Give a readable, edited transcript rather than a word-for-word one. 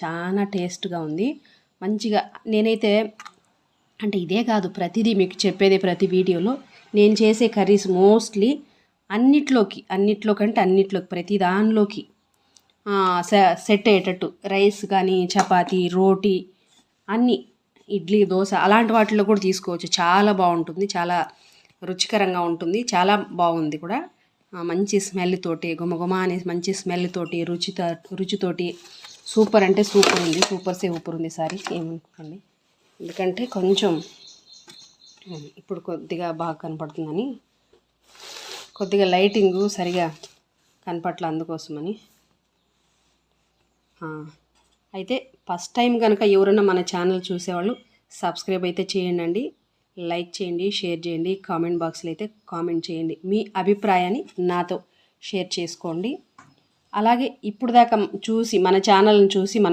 చాలా టేస్ట్గా ఉంది. మంచిగా నేనైతే అంటే ఇదే కాదు, ప్రతిదీ మీకు చెప్పేది ప్రతి వీడియోలో నేను చేసే కర్రీస్ మోస్ట్లీ అన్నిట్లోకి ప్రతి దానిలోకి సెట్ అయ్యేటట్టు రైస్ కానీ చపాతీ రోటీ అన్నీ ఇడ్లీ దోశ అలాంటి వాటిలో కూడా తీసుకోవచ్చు. చాలా బాగుంటుంది, చాలా రుచికరంగా ఉంటుంది, చాలా బాగుంది కూడా. మంచి స్మెల్ తోటి గుమగుమ అనే మంచి స్మెల్ తోటి రుచితోటి సూపర్ అంటే సూపర్ ఉంది. సూపర్ ఉంది సారీ ఏమనుకోండి. ఎందుకంటే కొంచెం ఇప్పుడు కొద్దిగా బాగా కనపడుతుందని, కొద్దిగా లైటింగు సరిగా కనపట్ల అందుకోసమని. అయితే ఫస్ట్ టైం కనుక ఎవరైనా మన ఛానల్ చూసేవాళ్ళు సబ్స్క్రైబ్ అయితే చేయండి, లైక్ చేయండి, షేర్ చేయండి, కామెంట్ బాక్స్లో అయితే కామెంట్ చేయండి. మీ అభిప్రాయాన్ని నాతో షేర్ చేసుకోండి. అలాగే ఇప్పుడు దాకా చూసి మన ఛానల్ని చూసి